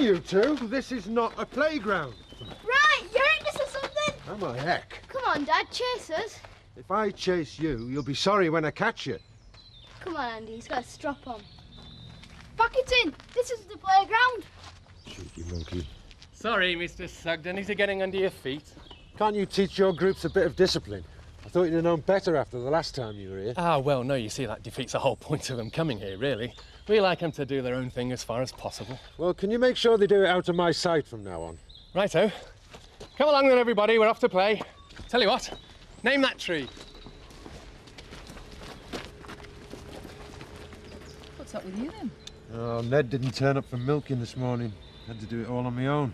you two. This is not a playground. Right, you're in this or something? Oh, my heck. Come on, Dad, chase us. If I chase you, you'll be sorry when I catch you. Come on, Andy, he's got a strap on. Pack it in. This is the playground. Cheeky monkey. Sorry, Mr. Sugden. Is he getting under your feet? Can't you teach your groups a bit of discipline? I thought you'd have known better after the last time you were here. Ah, well, no, you see, that defeats the whole point of them coming here, really. We like them to do their own thing as far as possible. Well, can you make sure they do it out of my sight from now on? Righto. Come along then, everybody. We're off to play. Tell you what, name that tree. What's up with you, then? Oh, Ned didn't turn up for milking this morning. Had to do it all on my own.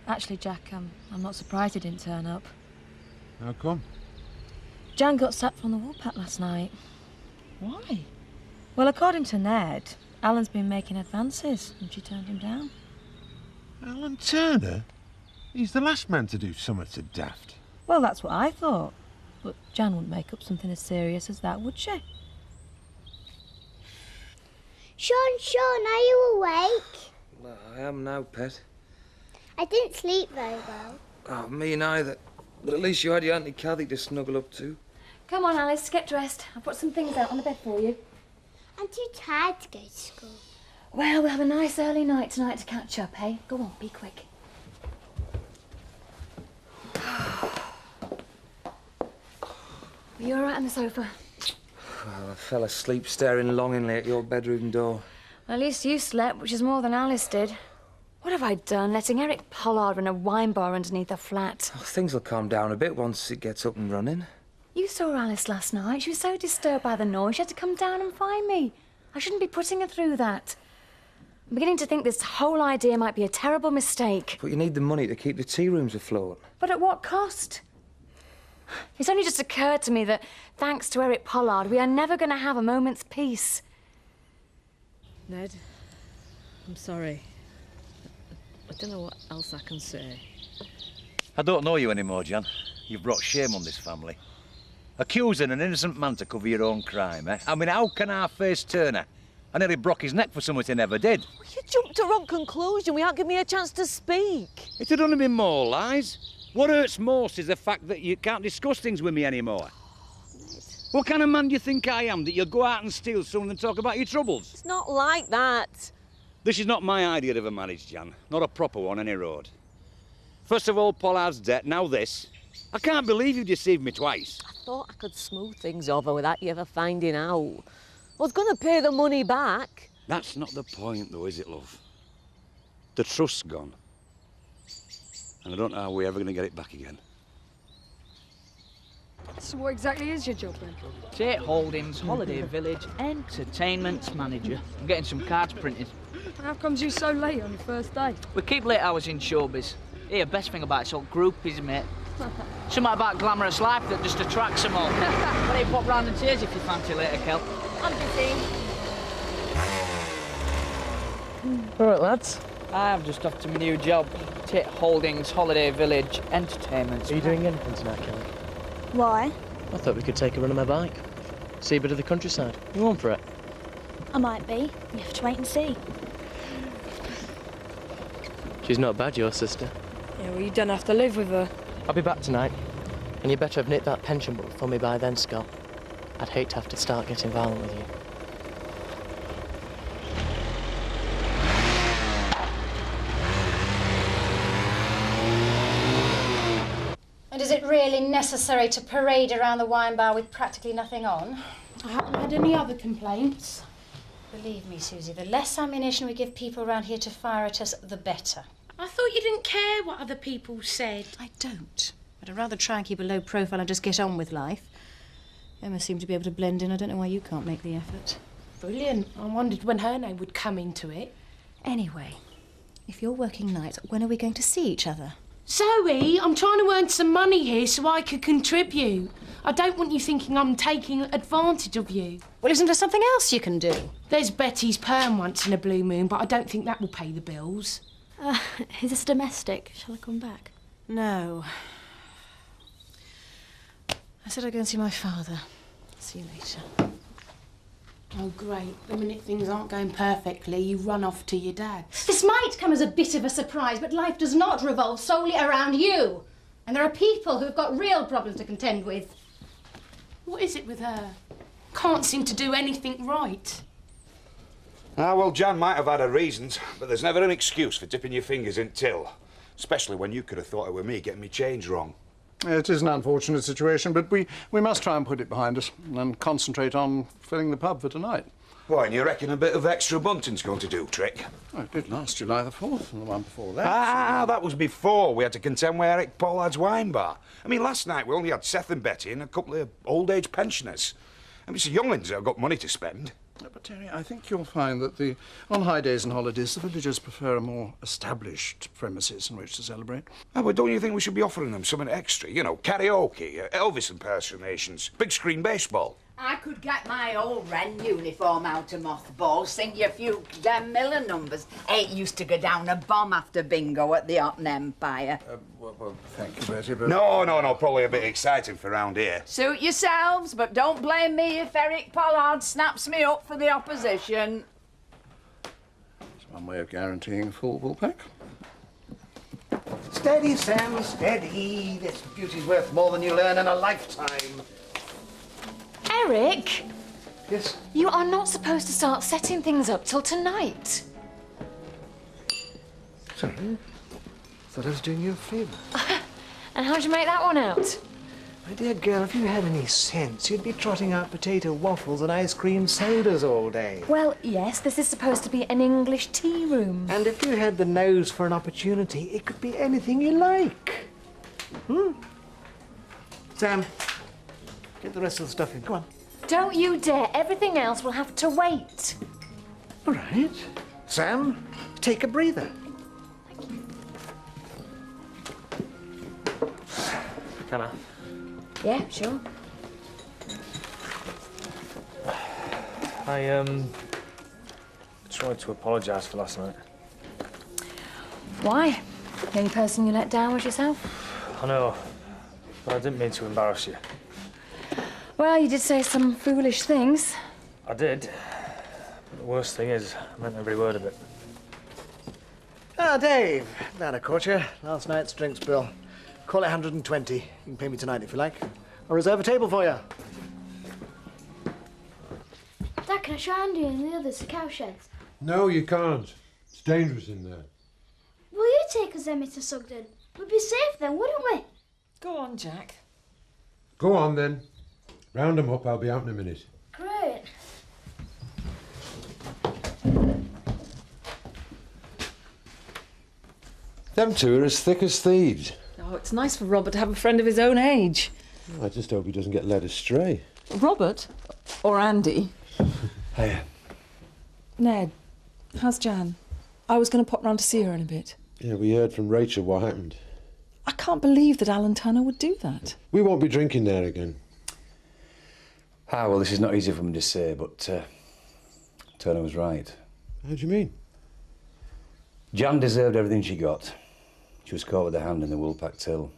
Actually, Jack, I'm not surprised he didn't turn up. How come? Jan got sacked from the Woolpack last night. Why? Well, according to Ned, Alan's been making advances and she turned him down. Alan Turner? He's the last man to do something so daft. Well, that's what I thought. But Jan wouldn't make up something as serious as that, would she? Sean, are you awake? Well, I am now, pet. I didn't sleep very well. Oh, me neither. But at least you had your Auntie Cathy to snuggle up to. Come on, Alice, get dressed. I've put some things out on the bed for you. I'm too tired to go to school. Well, we'll have a nice early night tonight to catch up, eh? Go on, be quick. Are you all right on the sofa? Well, I fell asleep staring longingly at your bedroom door. Well, at least you slept, which is more than Alice did. What have I done, letting Eric Pollard run a wine bar underneath the flat? Oh, things will calm down a bit once it gets up and running. You saw Alice last night. She was so disturbed by the noise, she had to come down and find me. I shouldn't be putting her through that. I'm beginning to think this whole idea might be a terrible mistake. But you need the money to keep the tea rooms afloat. But at what cost? It's only just occurred to me that, thanks to Eric Pollard, we are never going to have a moment's peace. Ned, I'm sorry. I don't know what else I can say. I don't know you anymore, Jan. You've brought shame on this family. Accusing an innocent man to cover your own crime, eh? I mean, how can I face Turner? I nearly broke his neck for something he never did. Well, you jumped to wrong conclusion. We aren't giving me a chance to speak. It had only been more lies. What hurts most is the fact that you can't discuss things with me anymore. What kind of man do you think I am, that you'll go out and steal someone and talk about your troubles? It's not like that. This is not my idea of a marriage, Jan. Not a proper one, any road. First of all, Pollard's debt, now this. I can't believe you deceived me twice. I thought I could smooth things over without you ever finding out. I was going to pay the money back. That's not the point, though, is it, love? The trust's gone. And I don't know how we're ever going to get it back again. So what exactly is your job, then? Tate Holdings, Holiday Village, Entertainment Manager. I'm getting some cards printed. How comes you so late on your first day? We keep late hours in showbiz. Here, best thing about it's all groupies, mate. Something about glamorous life that just attracts them all. But you pop round and tears if you fancy later, Kel. I'm busy. All right, lads. I've just off to my new job. Tate Holdings, Holiday Village, Entertainment. Are you doing anything tonight, Kelly? Why? I thought we could take a run on my bike. See a bit of the countryside. You want for it? I might be. You have to wait and see. She's not bad, your sister. Yeah, well, you don't have to live with her. I'll be back tonight. And you better have nicked that pension book for me by then, Scott. I'd hate to have to start getting violent with you. And is it really necessary to parade around the wine bar with practically nothing on? I haven't had any other complaints. Believe me, Susie, the less ammunition we give people around here to fire at us, the better. I thought you didn't care what other people said. I don't. But I'd rather try and keep a low profile and just get on with life. Emma seemed to be able to blend in. I don't know why you can't make the effort. Brilliant. I wondered when her name would come into it. Anyway, if you're working nights, when are we going to see each other? Zoe, I'm trying to earn some money here so I could contribute. I don't want you thinking I'm taking advantage of you. Well, isn't there something else you can do? There's Betty's perm once in a blue moon, but I don't think that will pay the bills. Is this domestic? Shall I come back? No. I said I'd go and see my father. See you later. Oh, Oh, great. The minute things aren't going perfectly, you run off to your dad. This might come as a bit of a surprise, but life does not revolve solely around you. And there are people who've got real problems to contend with. What is it with her? Can't seem to do anything right. Ah, well, Jan might have had her reasons, but there's never an excuse for dipping your fingers in till. Especially when you could have thought it were me getting me change wrong. It is an unfortunate situation, but we must try and put it behind us and concentrate on filling the pub for tonight. Why, and you reckon a bit of extra bunting's going to do trick? Oh, it did last July the 4th and the one before that. Ah, that was before we had to contend with Eric Pollard's wine bar. I mean, last night we only had Seth and Betty and a couple of old-age pensioners. I mean, it's the young'uns that have got money to spend. But, Terry, I think you'll find that on high days and holidays, the villagers prefer a more established premises in which to celebrate. Oh, but don't you think we should be offering them something extra? You know, karaoke, Elvis impersonations, big screen baseball. I could get my old Wren uniform out of mothballs, sing you a few damn Miller numbers. It used to go down a bomb after bingo at the Otten Empire. Well, thank you, Betty, but... No, probably a bit exciting for round here. Suit yourselves, but don't blame me if Eric Pollard snaps me up for the opposition. It's one way of guaranteeing a full bull pack. Steady, Sam, steady. This beauty's worth more than you learn in a lifetime. Eric? Yes? You are not supposed to start setting things up till tonight. Sorry. Thought I was doing you a favour. And how'd you make that one out? My dear girl, if you had any sense, you'd be trotting out potato waffles and ice cream sodas all day. Well, yes, this is supposed to be an English tea room. And if you had the nose for an opportunity, it could be anything you like. Sam, get the rest of the stuff in. Come on. Don't you dare. Everything else will have to wait. All right. Sam, take a breather. Can I? Yeah, sure. I just wanted to apologise for last night. Why? The only person you let down was yourself? I know, but I didn't mean to embarrass you. Well, you did say some foolish things. I did. But the worst thing is, I meant every word of it. Ah, Dave. Glad I caught you. Last night's drinks bill. Call it 120. You can pay me tonight if you like. I'll reserve a table for you. Dad, can I show Andy and the others the cowsheds? No, you can't. It's dangerous in there. Will you take us, Emmy, to Sugden? We'd be safe then, wouldn't we? Go on, Jack. Go on, then. Round 'em up, I'll be out in a minute. Great. Them two are as thick as thieves. Oh, it's nice for Robert to have a friend of his own age. I just hope he doesn't get led astray. Robert? Or Andy? Hiya. Ned, how's Jan? I was going to pop round to see her in a bit. Yeah, we heard from Rachel what happened. I can't believe that Alan Turner would do that. We won't be drinking there again. Ah, well, this is not easy for me to say, but Turner was right. How do you mean? Jan deserved everything she got. She was caught with her hand in the Woolpack till.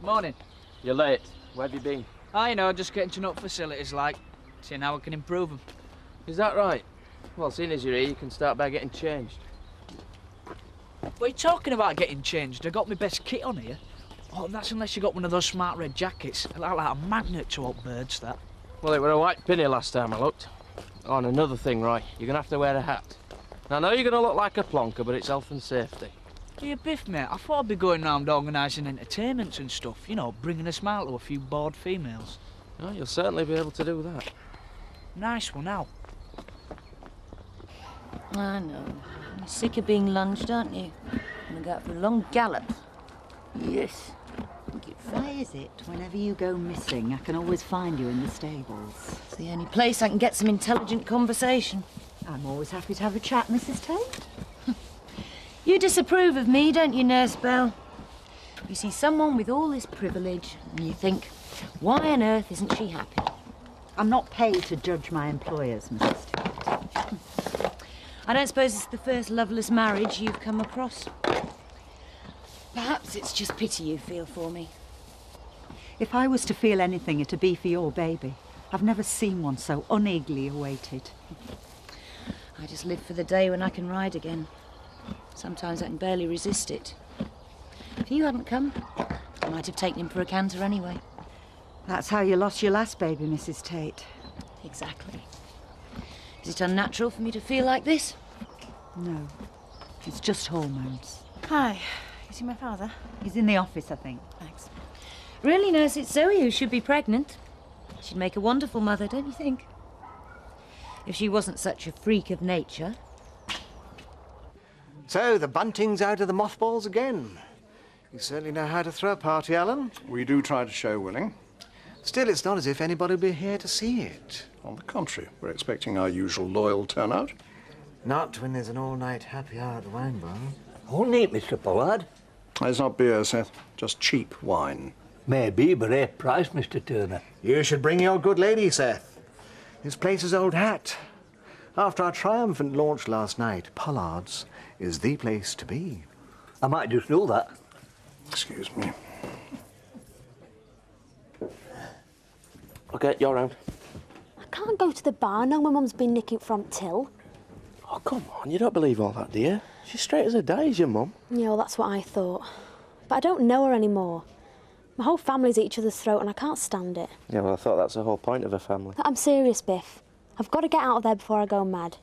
Morning. You're late. Where have you been? You know, just getting to know facilities like, seeing how I can improve them. Is that right? Well, seeing as you're here, you can start by getting changed. What are you talking about getting changed? I got my best kit on here. Oh, that's unless you got one of those smart red jackets. I like a magnet to up birds, that. Well, it were a white pinny last time I looked. Oh, and another thing, Roy. You're gonna have to wear a hat. Now, I know you're gonna look like a plonker, but it's health and safety. Are you biff, mate? I thought I'd be going round organising entertainments and stuff. You know, bringing a smile to a few bored females. Oh, you'll certainly be able to do that. Nice one, now. I know. You're sick of being lunged, aren't you? Gonna go out for a long gallop. Yes. Why is it whenever you go missing, I can always find you in the stables? It's the only place I can get some intelligent conversation. I'm always happy to have a chat, Mrs. Tate. You disapprove of me, don't you, Nurse Bell? You see someone with all this privilege, and you think, why on earth isn't she happy? I'm not paid to judge my employers, Mrs. Tate. I don't suppose it's the first loveless marriage you've come across. Perhaps it's just pity you feel for me. If I was to feel anything, it'd be for your baby. I've never seen one so uneagerly awaited. I just live for the day when I can ride again. Sometimes I can barely resist it. If you hadn't come, I might have taken him for a canter anyway. That's how you lost your last baby, Mrs. Tate. Exactly. Is it unnatural for me to feel like this? No, it's just hormones. Hi. You see my father? He's in the office, I think. Thanks. Really, nurse, it's Zoe who should be pregnant. She'd make a wonderful mother, don't you think? If she wasn't such a freak of nature. So, the bunting's out of the mothballs again. You certainly know how to throw a party, Alan. We do try to show willing. Still, it's not as if anybody would be here to see it. On the contrary, we're expecting our usual loyal turnout. Not when there's an all-night happy hour at the wine bar. All neat, Mr. Pollard. It's not beer, Seth. Just cheap wine. Maybe, but a price, Mr. Turner. You should bring your good lady, Seth. This place is old hat. After our triumphant launch last night, Pollard's is the place to be. I might just do that. Excuse me. Okay, you're round. I can't go to the bar. No, my mum's been nicking from till. Oh, come on, you don't believe all that, do you? She's straight as a die, is your mum. Yeah, well, that's what I thought. But I don't know her anymore. My whole family's at each other's throat and I can't stand it. Yeah, well, I thought that's the whole point of a family. I'm serious, Biff. I've got to get out of there before I go mad.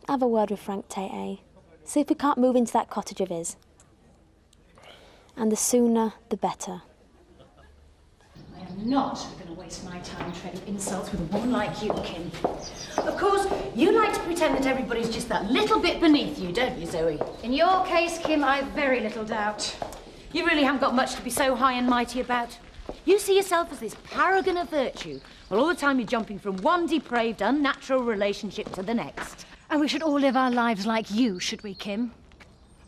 Have a word with Frank Tate, eh? See if we can't move into that cottage of his. And the sooner, the better. I am not going to waste my time trading insults with a woman like you, Kim. Of course, you like to pretend that everybody's just that little bit beneath you, don't you, Zoe? In your case, Kim, I've very little doubt. You really haven't got much to be so high and mighty about. You see yourself as this paragon of virtue, while all the time you're jumping from one depraved, unnatural relationship to the next. And we should all live our lives like you, should we, Kim?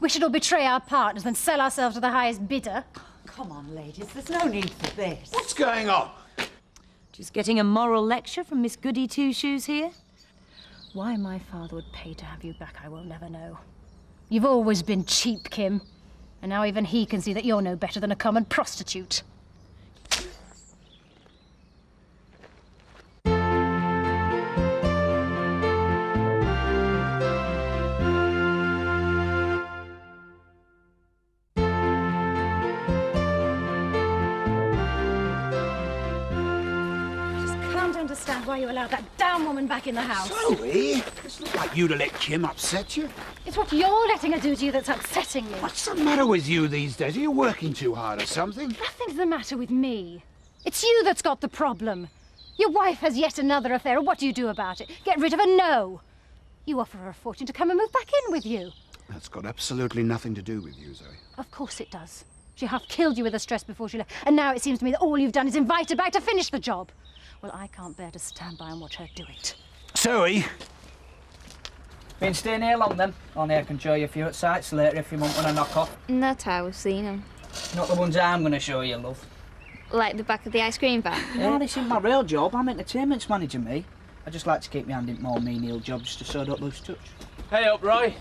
We should all betray our partners and sell ourselves to the highest bidder. Come on, ladies, there's no need for this. What's going on? Just getting a moral lecture from Miss Goody Two-Shoes here? Why my father would pay to have you back, I will never know. You've always been cheap, Kim. And now even he can see that you're no better than a common prostitute. Understand why you allowed that damn woman back in the house. Zoe, it's not like you to let Kim upset you. It's what you're letting her do to you that's upsetting you. What's the matter with you these days? Are you working too hard or something? Nothing's the matter with me. It's you that's got the problem. Your wife has yet another affair, and what do you do about it? Get rid of her? No. You offer her a fortune to come and move back in with you. That's got absolutely nothing to do with you, Zoe. Of course it does. She half killed you with her stress before she left, and now it seems to me that all you've done is invite her back to finish the job. Well, I can't bear to stand by and watch her do it. Zoe! Been staying here long then? Only I can show you a few at sites later if you want one to knock off. That's how we've seen them. Not the ones I'm going to show you, love. Like the back of the ice cream van? No, this isn't my real job. I'm entertainment's manager, me. I just like to keep my hand in more menial jobs just so I don't lose touch. Hey up, Roy.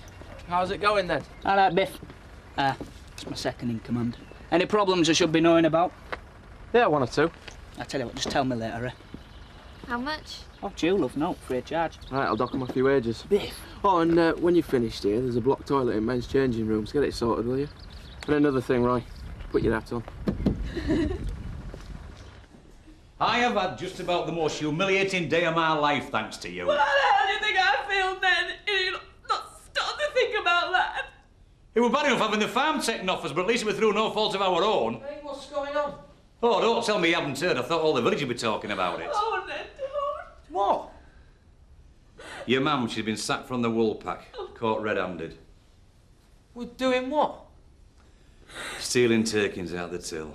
How's it going then? All right, Biff. It's my second in command. Any problems I should be knowing about? Yeah, one or two. I tell you what, just tell me later, eh? How much? Oh, you, love, no, free of charge. Right, I'll dock 'em off your wages. Biff. Oh, and when you're finished here, there's a block toilet in men's changing rooms. Get it sorted, will you? And another thing, Roy. Put your hat on. I have had just about the most humiliating day of my life, thanks to you. What the hell do you think I feel then? You not stop to think about that. It was bad enough having the farm taken off us, but at least it was through no fault of our own. Hey, what's going on? Oh, don't tell me you haven't heard. I thought all the village would be talking about it. Oh, Ned, don't. What? Your mum, she's been sacked from the wool pack, caught red-handed. We're doing what? Stealing takings out the till.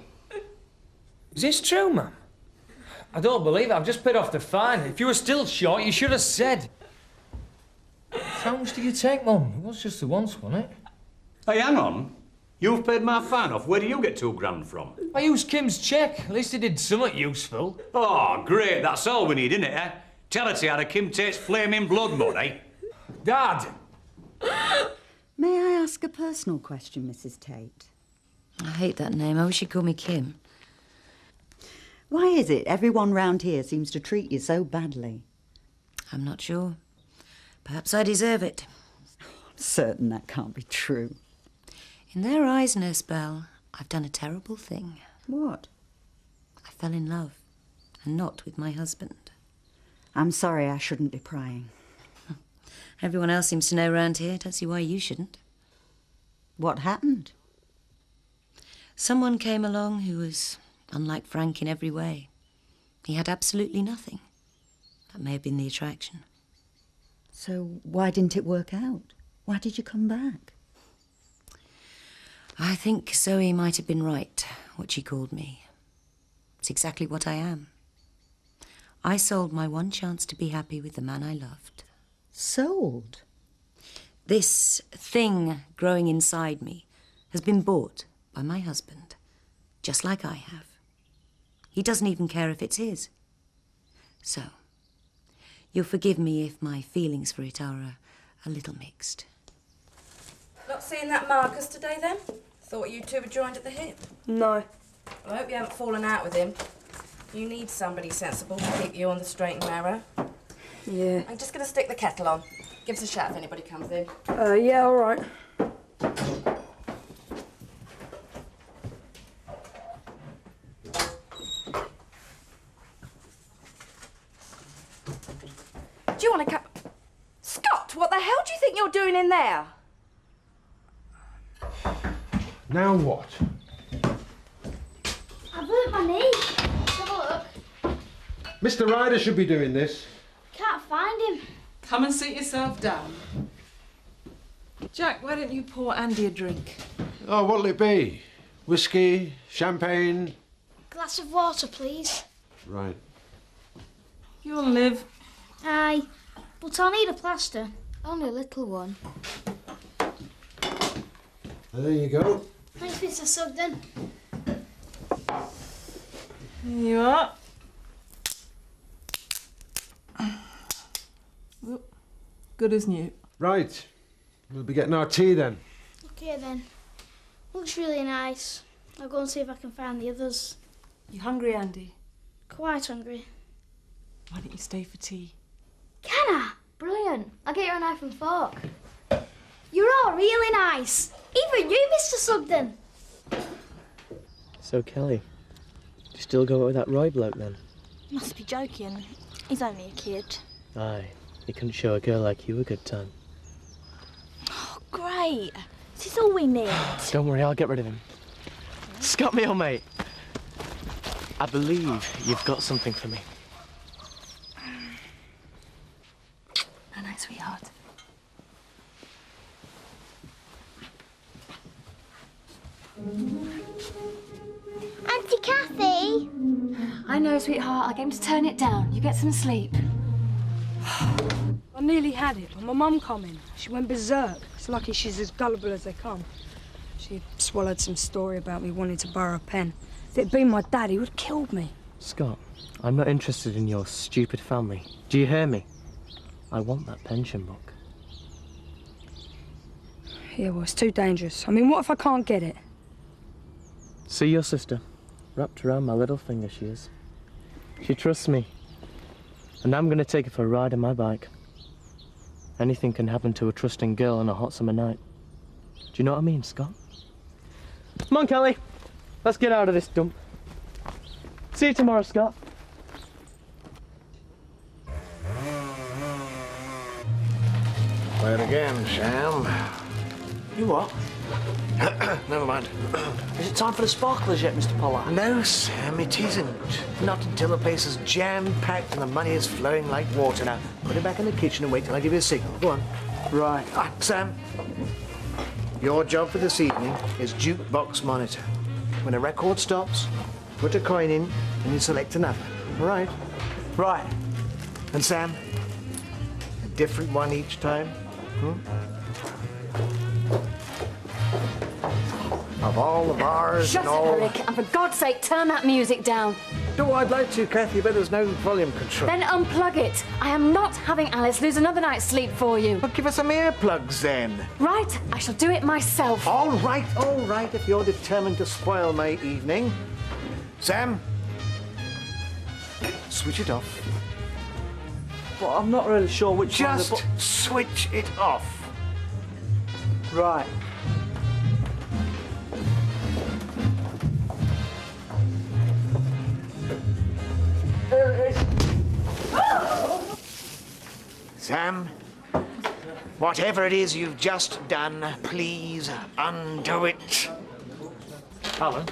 Is this true, ma'am? I don't believe it. I've just paid off the fine. If you were still short, you should have said. How much did you take, Mum? It was just the once, wasn't it? Hey, hang on. You've paid my fine off. Where do you get £2 from? I used Kim's cheque. At least he did something useful. Oh, great. That's all we need, isn't it, eh? Charity out of Kim Tate's flaming blood money. Dad! May I ask a personal question, Mrs. Tate? I hate that name. I wish you'd call me Kim. Why is it everyone round here seems to treat you so badly? I'm not sure. Perhaps I deserve it. I'm certain that can't be true. In their eyes, Nurse Bell, I've done a terrible thing. What? I fell in love, and not with my husband. I'm sorry, I shouldn't be prying. Everyone else seems to know round here. Don't see why you shouldn't. What happened? Someone came along who was unlike Frank in every way. He had absolutely nothing. That may have been the attraction. So why didn't it work out? Why did you come back? I think Zoe might have been right, what she called me. It's exactly what I am. I sold my one chance to be happy with the man I loved. Sold? This thing growing inside me has been bought by my husband, just like I have. He doesn't even care if it's his. So, you'll forgive me if my feelings for it are a little mixed. Not seeing that Marcus today, then? Thought you two were joined at the hip. No. Well, I hope you haven't fallen out with him. You need somebody sensible to keep you on the straight and narrow. Yeah. I'm just going to stick the kettle on. Give us a shout if anybody comes in. Yeah, all right. Do you want to come... Scott, what the hell do you think you're doing in there? Now what? I've hurt my knee. Let's have a look. Mr. Ryder should be doing this. Can't find him. Come and sit yourself down. Jack, why don't you pour Andy a drink? Oh, what'll it be? Whiskey? Champagne? Glass of water, please. Right. You'll live. Aye, but I'll need a plaster. Only a little one. There you go. Thanks, Mr. Sugden. Here you are. Good as new. Right. We'll be getting our tea then. Okay then. Looks really nice. I'll go and see if I can find the others. You hungry, Andy? Quite hungry. Why don't you stay for tea? Can I? Brilliant. I'll get you a knife and fork. You're all really nice. Even you, Mr. Sugden. So, Kelly, do you still go out with that Roy bloke then? Must be joking. He's only a kid. Aye, he couldn't show a girl like you a good time. Oh, great. This is all we need. Don't worry, I'll get rid of him. Scott, me old mate. I believe you've got something for me. Oh, night, sweetheart. Auntie Kathy! I know, sweetheart. I'll get him to turn it down. You get some sleep. I nearly had it, but my mum come in. She went berserk. It's lucky she's as gullible as they come. She swallowed some story about me wanting to borrow a pen. If it'd been my dad, he would have killed me. Scott, I'm not interested in your stupid family. Do you hear me? I want that pension book. Yeah, well, it's too dangerous. I mean, what if I can't get it? See your sister. Wrapped around my little finger she is. She trusts me. And I'm going to take her for a ride on my bike. Anything can happen to a trusting girl on a hot summer night. Do you know what I mean, Scott? Come on, Kelly. Let's get out of this dump. See you tomorrow, Scott. Where again, Sam? You what? Never mind. Is it time for the sparklers yet, Mr. Pollard? No, Sam, it isn't. Not until the place is jam-packed and the money is flowing like water. Now, put it back in the kitchen and wait till I give you a signal. Go on. Right. Sam, your job for this evening is jukebox monitor. When a record stops, put a coin in and you select another. All right? Right. And Sam, a different one each time. Of all the bars Shut and up, all... Eric, and for God's sake, turn that music down. Oh, I'd like to, Kathy, but there's no volume control. Then unplug it. I am not having Alice lose another night's sleep for you. Well, give us some earplugs, then. Right, I shall do it myself. All right, if you're determined to spoil my evening. Sam, switch it off. But I'm not really sure which one Just switch it off. Right. There it is. Sam, whatever it is you've just done, please undo it. Alan,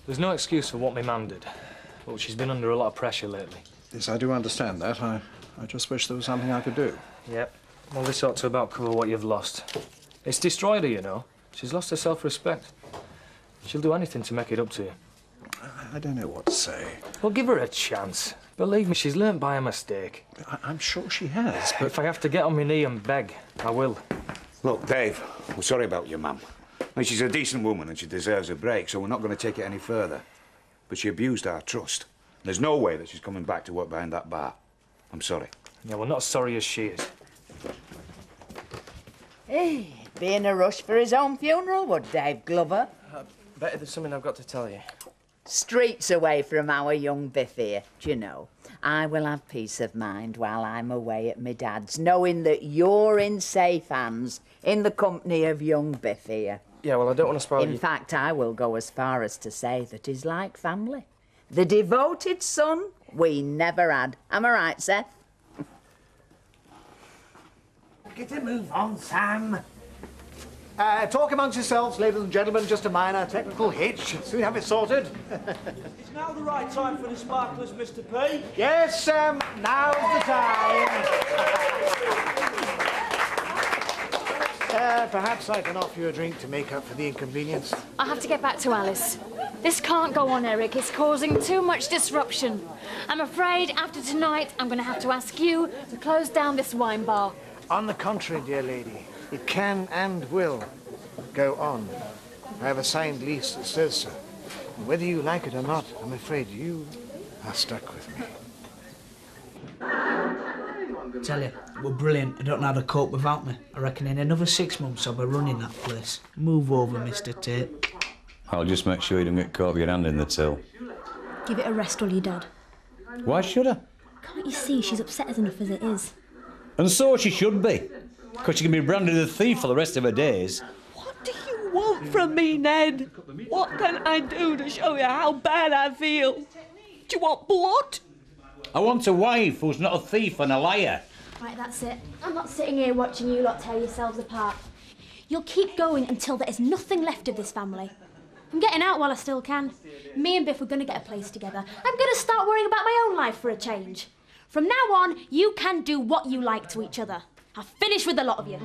there's no excuse for what my mum did, but she's been under a lot of pressure lately. Yes, I do understand that. I just wish there was something I could do. Yep. Well, this ought to about cover what you've lost. It's destroyed her, you know. She's lost her self-respect. She'll do anything to make it up to you. I don't know what to say. Well, give her a chance. Believe me, she's learnt by a mistake. I'm sure she has, but... If I have to get on my knee and beg, I will. Look, Dave, we're sorry about your mum. I mean, she's a decent woman and she deserves a break, so we're not going to take it any further. But she abused our trust. There's no way that she's coming back to work behind that bar. I'm sorry. Yeah, well, not as sorry as she is. Hey, be in a rush for his own funeral, would Dave Glover? Betty, there's something I've got to tell you. Streets away from our young Biff here, do you know? I will have peace of mind while I'm away at my dad's, knowing that you're in safe hands in the company of young Biff here. Yeah, well, I don't want to spoil In fact, I will go as far as to say that he's like family. The devoted son we never had. Am I right, Seth? Get a move on, Sam. Talk amongst yourselves, ladies and gentlemen. Just a minor technical hitch. Soon have it sorted. Is now the right time for the sparklers, Mr. P? Yes, Sam. Now's the time. Perhaps I can offer you a drink to make up for the inconvenience. I have to get back to Alice. This can't go on, Eric. It's causing too much disruption. I'm afraid after tonight, I'm going to have to ask you to close down this wine bar. On the contrary, dear lady, it can and will go on. I have a signed lease that says so. And whether you like it or not, I'm afraid you are stuck with me. Tell you, we're brilliant. I don't know how to cope without me. I reckon in another 6 months I'll be running that place. Move over, Mr. Tate. I'll just make sure you don't get caught with your hand in the till. Give it a rest, will you, Dad? Why should I? Can't you see she's upset as enough as it is? And so she should be. Because she can be branded a thief for the rest of her days. What do you want from me, Ned? What can I do to show you how bad I feel? Do you want blood? I want a wife who's not a thief and a liar. Right, that's it. I'm not sitting here watching you lot tear yourselves apart. You'll keep going until there is nothing left of this family. I'm getting out while I still can. Me and Biff are going to get a place together. I'm going to start worrying about my own life for a change. From now on, you can do what you like to each other. I've finished with the lot of you.